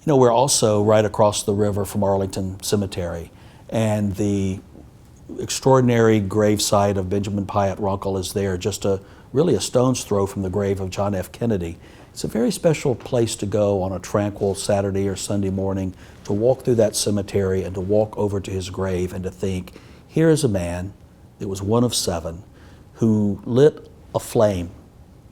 You know, we're also right across the river from Arlington Cemetery, and the extraordinary gravesite of Benjamin Piatt Runkle is there, just really a stone's throw from the grave of John F. Kennedy. It's a very special place to go on a tranquil Saturday or Sunday morning, to walk through that cemetery and to walk over to his grave and to think, here is a man that was one of 7 who lit a flame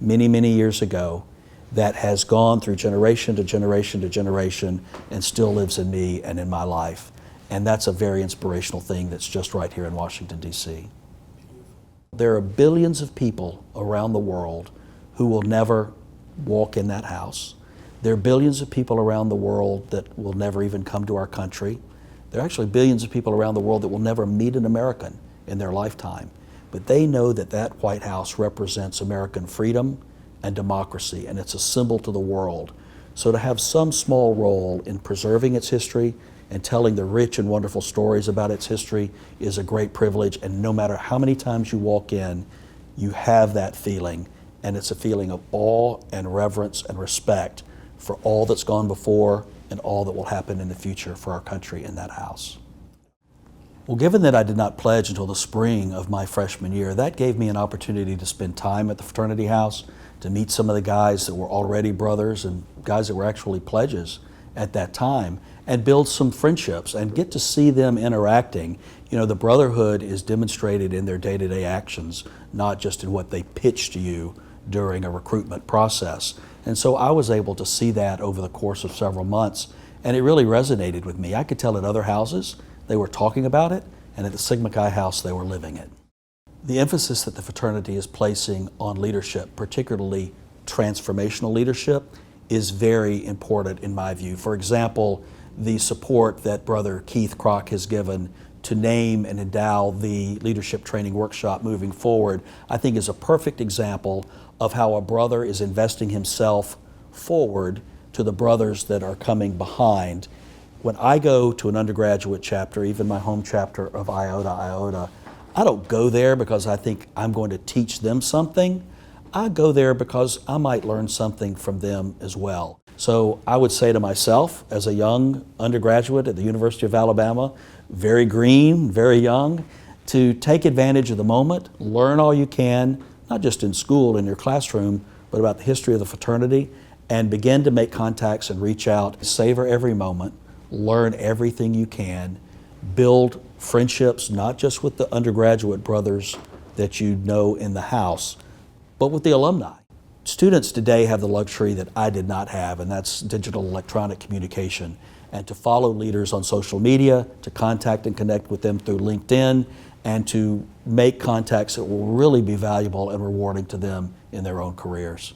many, many years ago that has gone through generation to generation to generation and still lives in me and in my life. And that's a very inspirational thing that's just right here in Washington, D.C. There are billions of people around the world who will never walk in that house. There are billions of people around the world that will never even come to our country. There are actually billions of people around the world that will never meet an American in their lifetime. But they know that that White House represents American freedom and democracy, and it's a symbol to the world. So to have some small role in preserving its history and telling the rich and wonderful stories about its history is a great privilege, and no matter how many times you walk in, you have that feeling, and it's a feeling of awe and reverence and respect for all that's gone before and all that will happen in the future for our country in that house. Well, given that I did not pledge until the spring of my freshman year, that gave me an opportunity to spend time at the fraternity house, to meet some of the guys that were already brothers and guys that were actually pledges at that time, and build some friendships and get to see them interacting. You know, the brotherhood is demonstrated in their day-to-day actions, not just in what they pitch to you during a recruitment process. And so I was able to see that over the course of several months, and it really resonated with me. I could tell at other houses they were talking about it, and at the Sigma Chi house they were living it. The emphasis that the fraternity is placing on leadership, particularly transformational leadership, is very important in my view. For example, the support that Brother Keith Kroc has given to name and endow the leadership training workshop moving forward, I think is a perfect example of how a brother is investing himself forward to the brothers that are coming behind. When I go to an undergraduate chapter, even my home chapter of Iota, I don't go there because I think I'm going to teach them something. I go there because I might learn something from them as well. So I would say to myself, as a young undergraduate at the University of Alabama, very green, very young, to take advantage of the moment, learn all you can, not just in school, in your classroom, but about the history of the fraternity, and begin to make contacts and reach out. Savor every moment, learn everything you can, build friendships, not just with the undergraduate brothers that you know in the house, but with the alumni. Students today have the luxury that I did not have, and that's digital electronic communication. And to follow leaders on social media, to contact and connect with them through LinkedIn, and to make contacts that will really be valuable and rewarding to them in their own careers.